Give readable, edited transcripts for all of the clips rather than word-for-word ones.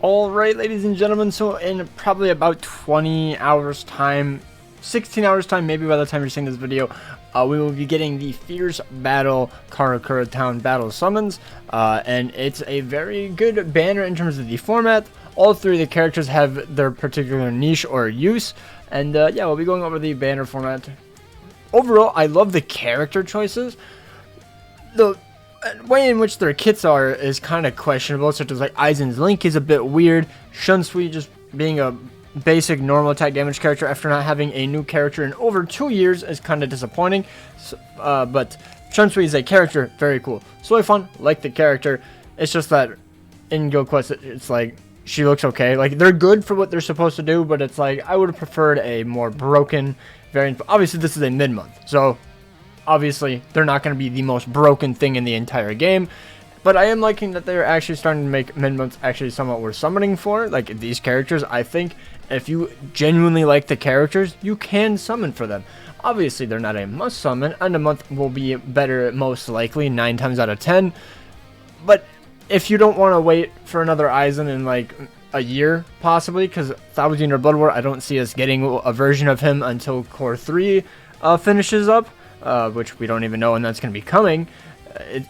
Alright, ladies and gentlemen, so in probably about 20 hours time, 16 hours time, maybe by the time you're seeing this video, we will be getting the Fierce Battle Karakura Town Battle Summons, and it's a very good banner in terms of the format. All three of the characters have their particular niche or use, and yeah, we'll be going over the banner format. Overall, I love the character choices. The way in which their kits are is kind of questionable, such as like Aizen's Link is a bit weird. SHUNSUI just being a basic normal attack damage character after not having a new character in over 2 years is kind of disappointing. So, but SHUNSUI is a character, very cool. Soi Fon, like the character, it's just that in Guild Quest it's like she looks okay. Like they're good for what they're supposed to do, but it's like I would have preferred a more broken variant. Obviously this is a mid-month, so obviously they're not going to be the most broken thing in the entire game, but I am liking that they're actually starting to make mid-months actually somewhat worth summoning for. Like these characters, I think if you genuinely like the characters, you can summon for them. Obviously they're not a must summon, and a month will be better most likely 9 times out of 10, but if you don't want to wait for another Aizen in like a year possibly, because Thousand Year Blood War, I don't see us getting a version of him until Core 3 finishes up, which we don't even know when that's going to be coming.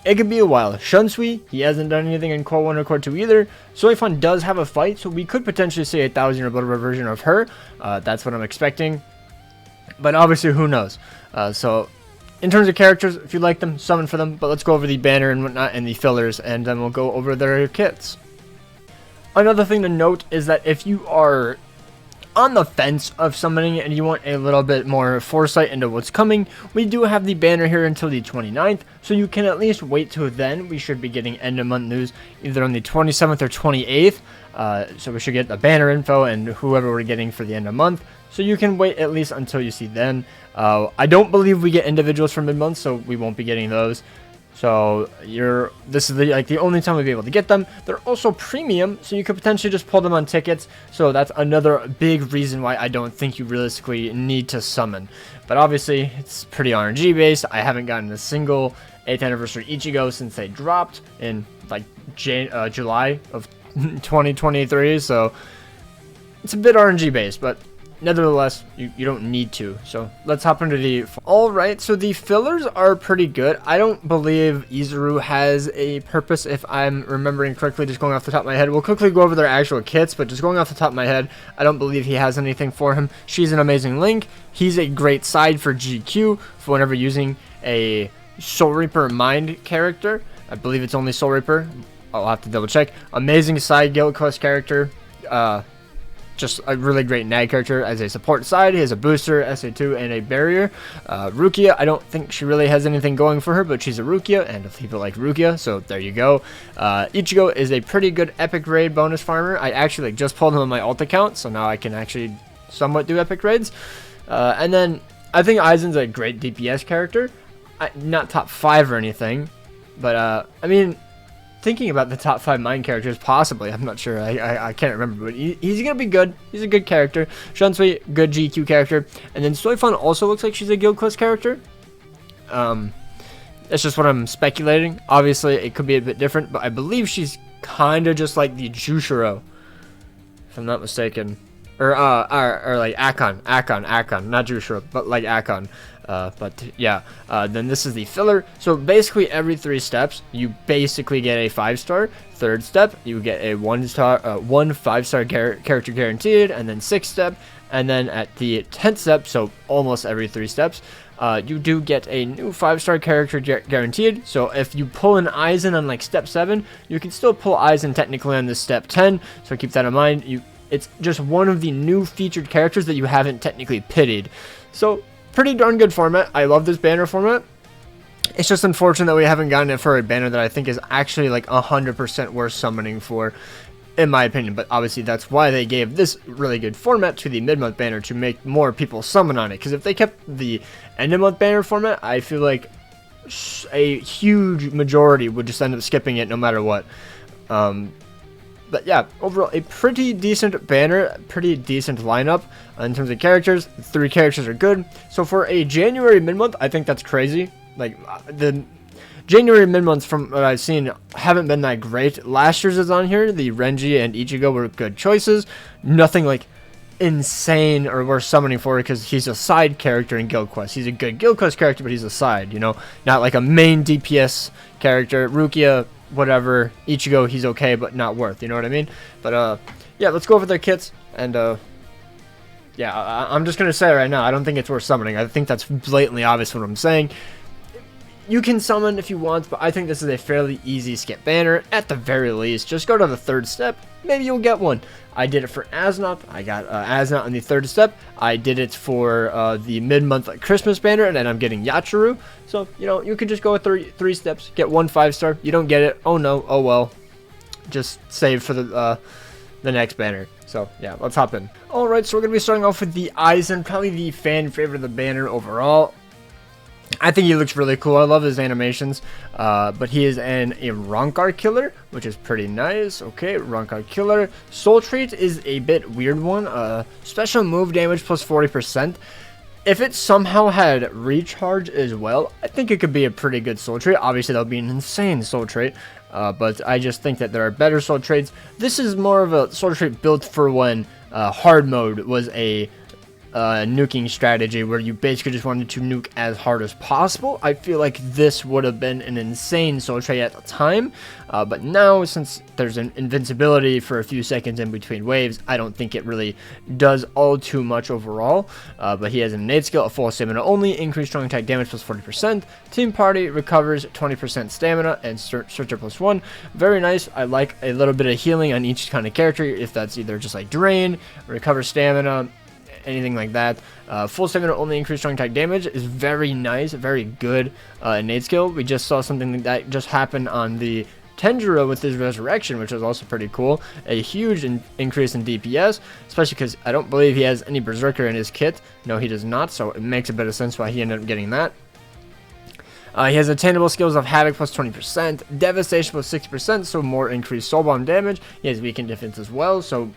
It could be a while. SHUNSUI, he hasn't done anything in Core 1 or Core 2 either. SOIFON does have a fight, so we could potentially see a Thousand Year Blood War version of her. That's what I'm expecting. But obviously, who knows? So, in terms of characters, if you like them, summon for them. But let's go over the banner and whatnot and the fillers, and then we'll go over their kits. Another thing to note is that if you are on the fence of summoning and you want a little bit more foresight into what's coming, we do have the banner here until the 29th, so you can at least wait till then. We should be getting end of month news either on the 27th or 28th, so we should get the banner info and whoever we're getting for the end of month, so you can wait at least until you see then. I don't believe we get individuals for mid-month, so we won't be getting those. So this is the only time we'll be able to get them. They're also premium, so you could potentially just pull them on tickets. So that's another big reason why I don't think you realistically need to summon. But obviously, it's pretty RNG based. I haven't gotten a single 8th anniversary Ichigo since they dropped in like July of 2023. So it's a bit RNG based, but nevertheless, you don't need to. So let's hop into the... Alright, so the fillers are pretty good. I don't believe Izuru has a purpose, if I'm remembering correctly, just going off the top of my head. We'll quickly go over their actual kits, but just going off the top of my head, I don't believe he has anything for him. She's an amazing Link. He's a great side for GQ for whenever using a Soul Reaper Mind character. I believe it's only Soul Reaper. I'll have to double check. Amazing side Guild Quest character. Just a really great nag character as a support side. He has a booster, SA2, and a barrier. Rukia, I don't think she really has anything going for her, but she's a Rukia, and people like Rukia, so there you go. Ichigo is a pretty good epic raid bonus farmer. I actually just pulled him on my alt account, so now I can actually somewhat do epic raids. And then I think Aizen's a great DPS character. Not top 5 or anything, but I mean, thinking about the top 5 mind characters, possibly. I'm not sure. I can't remember, but he's gonna be good. He's a good character. SHUNSUI, good GQ character, and then Soi Fon also looks like she's a Guild Quest character. That's just what I'm speculating. Obviously, it could be a bit different, but I believe she's kind of just like the Jushiro, if I'm not mistaken, or like Akon, not Jushiro, but like Akon. But yeah, then this is the filler. So basically every 3 steps you basically get a 5-star. Third step you get a 1-star, 5-star character guaranteed, and then 6th step, and then at the 10th step, so almost every 3 steps, you do get a new 5-star character guaranteed. So if you pull an Aizen on like step 7, you can still pull Aizen technically on this step 10, so keep that in mind. It's just one of the new featured characters that you haven't technically pitied. So pretty darn good format. I love this banner format. It's just unfortunate that we haven't gotten it for a banner that I think is actually like 100% worth summoning for, in my opinion. But obviously that's why they gave this really good format to the mid-month banner, to make more people summon on it. Because if they kept the end-of-month banner format, I feel like a huge majority would just end up skipping it no matter what. But yeah, overall, a pretty decent banner, pretty decent lineup in terms of characters. The 3 characters are good. So for a January mid-month, I think that's crazy. Like, January mid-months, from what I've seen, haven't been that great. Last year's is on here. The Renji and Ichigo were good choices. Nothing like insane or worth summoning for, because he's a side character in Guild Quest. He's a good Guild Quest character, but he's a side, you know, not like a main DPS character. Rukia, whatever. Ichigo, he's okay, but not worth, you know what I mean? But yeah, let's go over their kits. And yeah, I'm just gonna say right now, I don't think it's worth summoning. I think that's blatantly obvious what I'm saying. You can summon if you want, but I think this is a fairly easy skip banner. At the very least, just go to the 3rd step. Maybe you'll get one. I did it for Asnot. I got Asnot on the 3rd step. I did it for the mid-month Christmas banner, and then I'm getting Yachiru. So, you know, you could just go with three steps. Get 1 5-star. You don't get it. Oh, no. Oh, well. Just save for the next banner. So, yeah, let's hop in. Alright, so we're going to be starting off with the Aizen. Probably the fan favorite of the banner overall. I think he looks really cool. I love his animations, but he is a Rankar killer, which is pretty nice. Okay, Rankar killer. Soul trait is a bit weird one. Special move damage plus 40%. If it somehow had recharge as well, I think it could be a pretty good soul trait. Obviously, that would be an insane soul trait, but I just think that there are better soul traits. This is more of a soul trait built for when hard mode was a nuking strategy where you basically just wanted to nuke as hard as possible. I feel like this would have been an insane soul trait at the time, but now, since there's an invincibility for a few seconds in between waves, I don't think it really does all too much overall. But he has an innate skill, a full stamina only, increased strong attack damage plus 40%, team party recovers 20% stamina, and searcher plus 1. Very nice. I like a little bit of healing on each kind of character, if that's either just like drain, recover stamina, anything like that. Full stamina only, increased strong attack damage is very nice, very good innate skill. We just saw something like that just happen on the Tenjiro with his resurrection, which was also pretty cool. A huge increase in DPS, especially because I don't believe he has any berserker in his kit. No, he does not, so it makes a bit of sense why he ended up getting that. He has attainable skills of Havoc plus 20%, Devastation plus 60%, so more increased soul bomb damage. He has weakened defense as well, so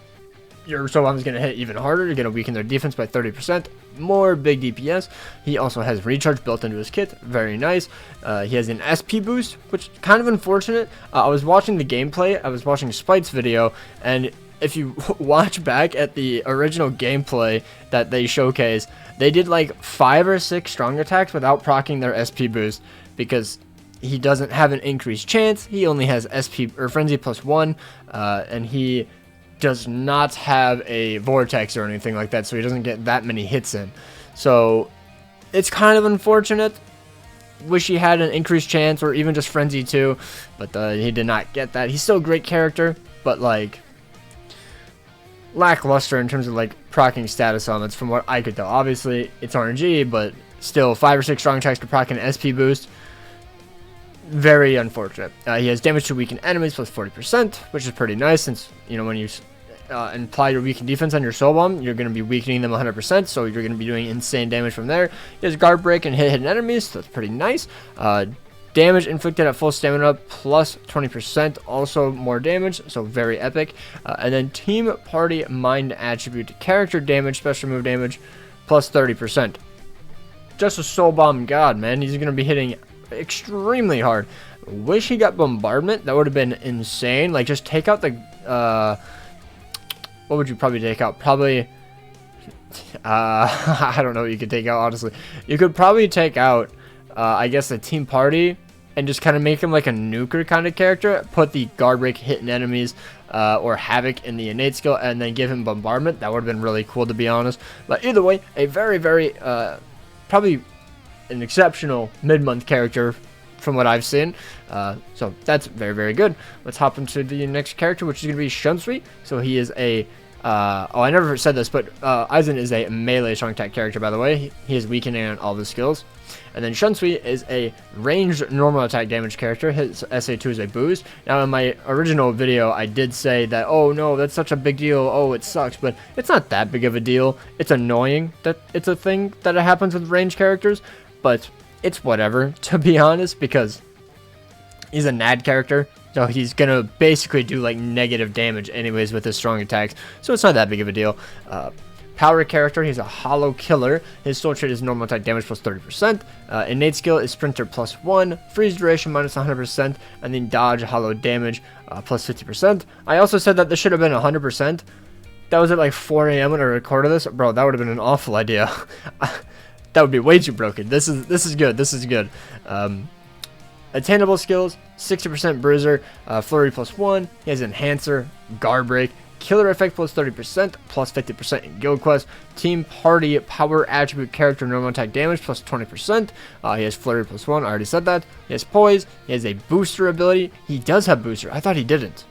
your soul bomb is going to hit even harder. You're going to weaken their defense by 30%. More big DPS. He also has recharge built into his kit. Very nice. He has an SP boost, which is kind of unfortunate. I was watching the gameplay. I was watching Spite's video, and if you watch back at the original gameplay that they showcase, they did like 5 or 6 strong attacks without proccing their SP boost, because he doesn't have an increased chance. He only has SP or Frenzy plus 1, and he does not have a vortex or anything like that, so he doesn't get that many hits in. So it's kind of unfortunate. Wish he had an increased chance or even just frenzy too, but he did not get that. He's still a great character, but like lackluster in terms of like proccing status elements from what I could tell. Obviously it's RNG, but still 5 or 6 strong attacks to proc an SP boost. Very unfortunate. He has damage to weakened enemies plus 40%, which is pretty nice, since, you know, when you apply your weakened defense on your soul bomb, you're going to be weakening them 100%, so you're going to be doing insane damage from there. He has guard break and hit hidden enemies, so that's pretty nice. Damage inflicted at full stamina plus 20%, also more damage, so very epic. And then team party mind attribute, character damage, special move damage plus 30%. Just a soul bomb god, man. He's going to be hitting extremely hard. Wish he got bombardment. That would have been insane. Like, just take out the what would you probably take out? Probably I don't know what you could take out, honestly. You could probably take out I guess the team party and just kind of make him like a nuker kind of character. Put the guard break hitting enemies or havoc in the innate skill, and then give him bombardment. That would have been really cool, to be honest. But either way, a very probably an exceptional mid-month character from what I've seen. So that's very good. Let's hop into the next character, which is going to be Shunsui. So he is a oh, I never said this, but Aizen is a melee strong attack character, by the way. He is weakening on all the skills. And then Shunsui is a ranged normal attack damage character. His SA2 is a boost. Now, in my original video, I did say that, oh no, that's such a big deal. Oh, it sucks. But it's not that big of a deal. It's annoying that it's a thing that it happens with ranged characters. But it's whatever, to be honest, because he's a NAD character. So he's going to basically do like negative damage anyways with his strong attacks. So it's not that big of a deal. Power character, he's a hollow killer. His soul trait is normal attack damage plus 30%. Innate skill is sprinter plus 1, freeze duration minus 100%, and then dodge hollow damage plus 50%. I also said that this should have been 100%. That was at like 4 a.m. when I recorded this. Bro, that would have been an awful idea. That would be way too broken. This is good. This is good. Attainable skills, 60% bruiser, flurry plus 1. He has enhancer, guard break, killer effect plus 30%, plus 50% in guild quest. Team party power attribute character normal attack damage plus 20%. He has flurry plus 1. I already said that. He has poise. He has a booster ability. He does have booster. I thought he didn't.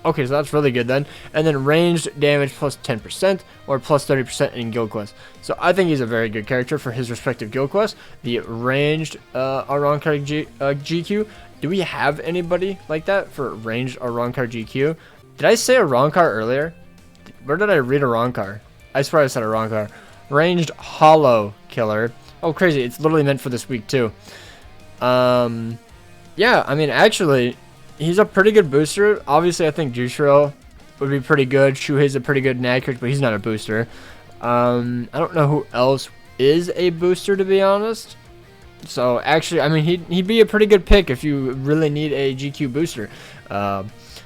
Okay, so that's really good then. And then ranged damage plus 10% or plus 30% in guild quest. So I think he's a very good character for his respective guild quest. The ranged Arrancar GQ. Do we have anybody like that for ranged Arrancar GQ? Did I say Arrancar earlier? Where did I read Arrancar? I swear I said Arrancar. Ranged hollow killer. Oh, crazy. It's literally meant for this week too. Yeah, I mean, actually, he's a pretty good booster. Obviously, I think Jushiro would be pretty good. Shuhei's a pretty good nag character, but he's not a booster. I don't know who else is a booster, to be honest. So, actually, I mean, he'd be a pretty good pick if you really need a GQ booster.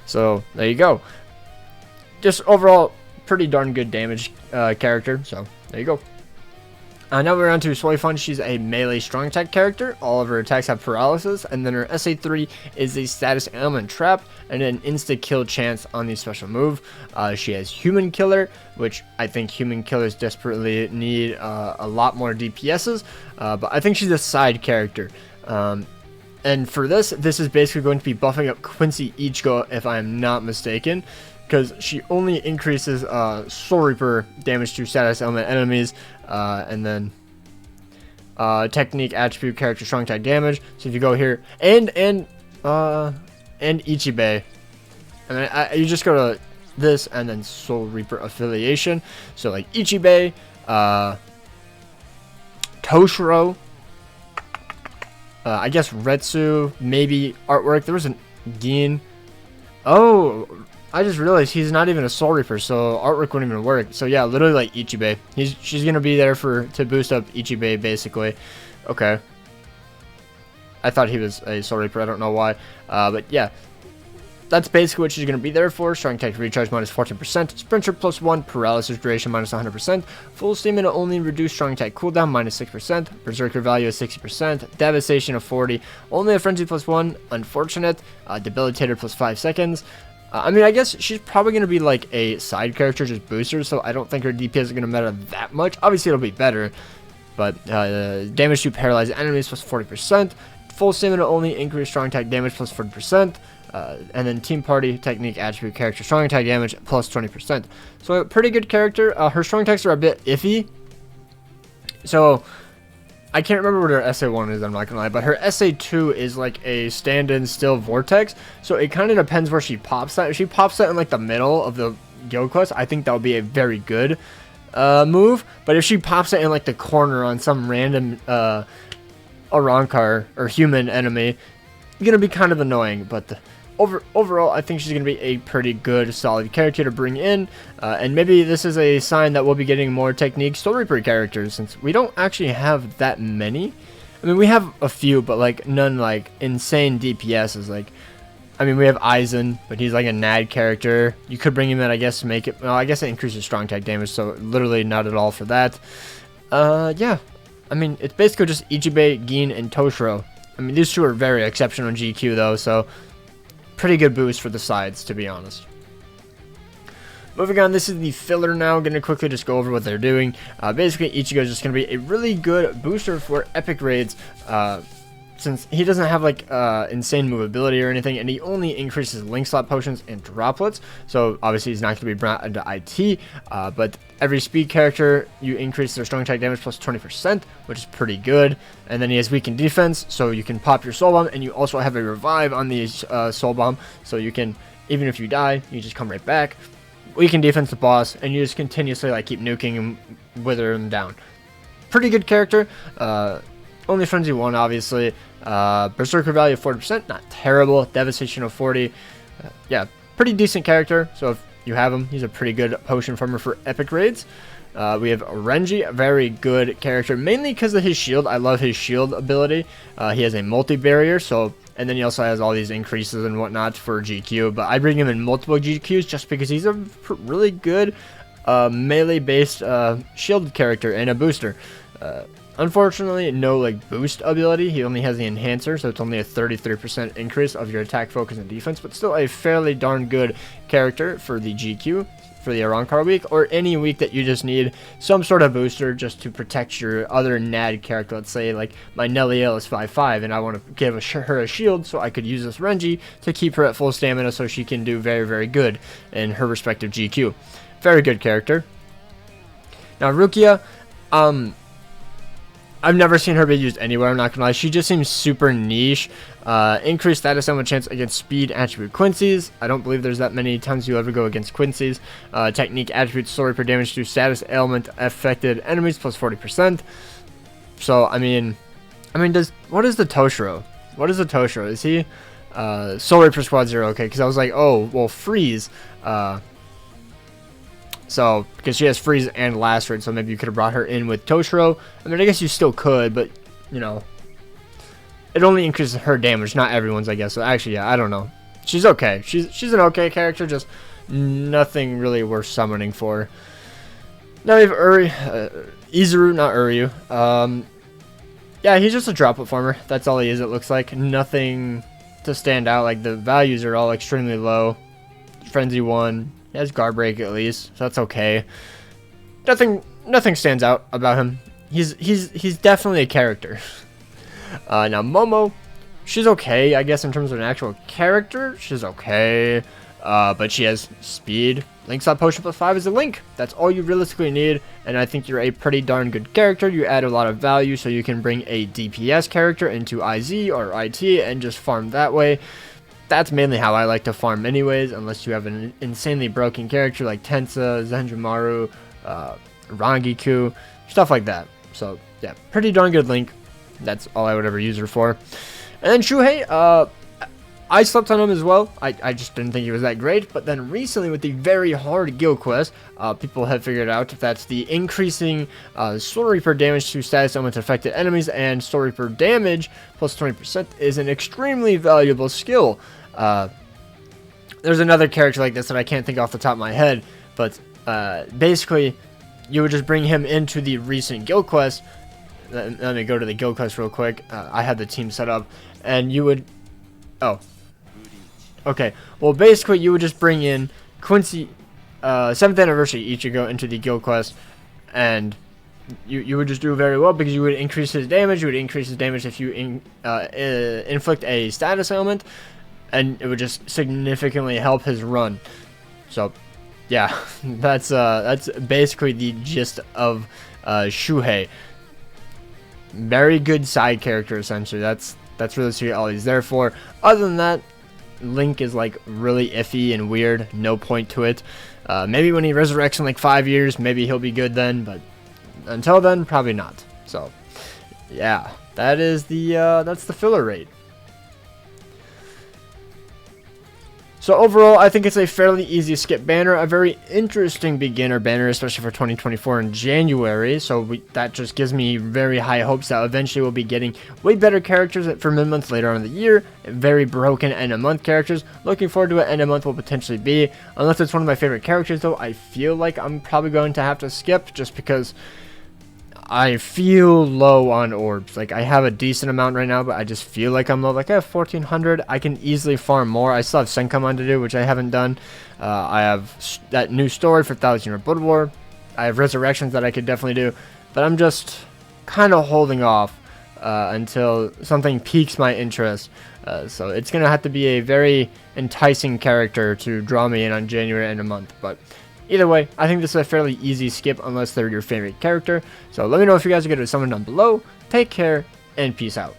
So, there you go. Just overall, pretty darn good damage character. So, there you go. Now we're on to Soi Fon. She's a melee strong attack character. All of her attacks have paralysis, and then her SA3 is a status ailment trap and an insta kill chance on the special move. She has human killer, which I think human killers desperately need a lot more DPSs, but I think she's a side character. And for this is basically going to be buffing up Quincy Ichigo, if I am not mistaken, because she only increases Soul Reaper damage to status element enemies, and then technique attribute character strong attack damage. So if you go here and Ichibe, and then you just go to this and then Soul Reaper affiliation. So like Ichibe, Toshiro, I guess Retsu, maybe artwork. There was a Gin. Oh, I just realized he's not even a Soul Reaper, so artwork wouldn't even work. So yeah, literally like Ichibe. She's gonna be there to boost up Ichibe basically. Okay. I thought he was a Soul Reaper. I don't know why. But yeah, that's basically what she's gonna be there for. Strong attack recharge minus 14%, sprinter plus 1, paralysis duration minus 100%, full stamina only reduced strong attack cooldown minus 6%, berserker value is 60%, devastation of 40, only a frenzy plus 1, unfortunate, debilitator plus 5 seconds. I mean, I guess she's probably going to be like a side character, just booster, so I don't think her DPS is going to matter that much. Obviously, it'll be better, but damage to paralyzed enemies plus 40%, full stamina only, increased strong attack damage plus 40%, and then team party technique attribute character strong attack damage plus 20%. So a pretty good character. Her strong attacks are a bit iffy, so I can't remember what her SA1 is, I'm not gonna lie, but her SA2 is like a stand-in still vortex, so it kind of depends where she pops that. If she pops that in like the middle of the guild quest, I think that would be a very good move, but if she pops it in like the corner on some random Arrancar or human enemy, it's gonna be kind of annoying. But overall, I think she's going to be a pretty good, solid character to bring in, and maybe this is a sign that we'll be getting more technique Soul Reaper characters, since we don't actually have that many. I mean, we have a few, but like none like insane DPSs. Like, I mean, we have Aizen, but he's like a NAD character. You could bring him in, I guess, to make it. Well, I guess it increases strong attack damage, so literally not at all for that. Yeah, I mean, it's basically just Ichibe, Gin, and Toshiro. I mean, these two are very exceptional in GQ though, so pretty good boost for the sides, to be honest. Moving on, this is the filler now. I'm going to quickly just go over what they're doing. Basically, Ichigo is just going to be a really good booster for epic raids, since he doesn't have like insane movability or anything, and he only increases link slot potions and droplets. So obviously he's not going to be brought into IT, but every speed character you increase their strong attack damage plus 20%, which is pretty good. And then he has weakened defense, so you can pop your soul bomb, and you also have a revive on the soul bomb, so you can, even if you die, you just come right back. Weakened defense the boss, and you just continuously like keep nuking him, wither him down. Pretty good character. Only frenzy 1, obviously. Berserker value of 40%, not terrible. Devastation of 40. Yeah, pretty decent character. So if you have him. He's a pretty good potion farmer for epic raids. We have Renji, a very good character, mainly because of his shield. I love his shield ability. He has a multi-barrier, and then he also has all these increases and whatnot for GQ. But I bring him in multiple GQs just because he's a really good melee-based shield character and a booster. Unfortunately, no like boost ability. He only has the enhancer, so it's only a 33% increase of your attack, focus, and defense, but still a fairly darn good character for the GQ, for the Arrancar week, or any week that you just need some sort of booster just to protect your other NAD character. Let's say like my Nelliel is 5/5 and I want to give her a shield, so I could use this Renji to keep her at full stamina so she can do very, very good in her respective GQ. Very good character. Now Rukia, I've never seen her be used anywhere, I'm not gonna lie. She just seems super niche. Increased status element chance against speed attribute Quincy's. I don't believe there's that many times you ever go against Quincy's. Technique attribute story per damage to status element affected enemies plus 40%. So I mean what is the Toshiro? What is the Toshiro? Is he story per squad 0? Okay, because I was like, oh well, freeze. So, because she has freeze and lacerate, so maybe you could have brought her in with Toshiro. I mean, I guess you still could, but, you know, it only increases her damage, not everyone's, I guess. So, actually, yeah, I don't know. She's okay. She's an okay character, just nothing really worth summoning for. Now we have Izuru, not Uryu. Yeah, he's just a droplet farmer. That's all he is, it looks like. Nothing to stand out. Like, the values are all extremely low. Frenzy 1. He has guard break at least, so that's okay. Nothing stands out about him. He's definitely a character. Now Momo, she's okay, I guess in terms of an actual character. She's okay, but she has speed. Link's up potion plus 5 is a Link. That's all you realistically need, and I think you're a pretty darn good character. You add a lot of value, so you can bring a DPS character into IZ or IT and just farm that way. That's mainly how I like to farm anyways, unless you have an insanely broken character like Tensa, Zenjumaru, Rangiku, stuff like that. So, yeah, pretty darn good Link. That's all I would ever use her for. And then Shuhei, I slept on him as well. I just didn't think he was that great. But then recently with the very hard guild quest, people have figured out that's the increasing story per damage to status elements affected enemies, and story per damage plus 20% is an extremely valuable skill. There's another character like this that I can't think off the top of my head, but basically you would just bring him into the recent guild quest. Let me go to the guild quest real quick. I had the team set up, and you would... Oh. Okay, well basically you would just bring in Quincy, 7th anniversary Ichigo into the guild quest, and you would just do very well because you would increase his damage. You would increase his damage if you inflict a status ailment, and it would just significantly help his run. So yeah, that's basically the gist of Shuhei. Very good side character essentially. That's really all he's there for. Other than that, Link is like really iffy and weird. No point to it. Maybe when he resurrects in like 5 years, maybe he'll be good then, but until then, probably not. So yeah, that's the filler rate. So overall, I think it's a fairly easy skip banner, a very interesting beginner banner, especially for 2024 in January. So that just gives me very high hopes that eventually we'll be getting way better characters for mid-month later on in the year. Very broken end-of-month characters. Looking forward to what end-of-month will potentially be. Unless it's one of my favorite characters, though, I feel like I'm probably going to have to skip just because I feel low on orbs. Like, I have a decent amount right now, but I just feel like I'm low. Like, I have 1,400. I can easily farm more. I still have Senkaman to do, which I haven't done. I have that new story for 1,000 Year Blood War. I have Resurrections that I could definitely do. But I'm just kind of holding off until something piques my interest. So it's going to have to be a very enticing character to draw me in on January end of month. But either way, I think this is a fairly easy skip unless they're your favorite character. So let me know if you guys are good with someone down below. Take care, and peace out.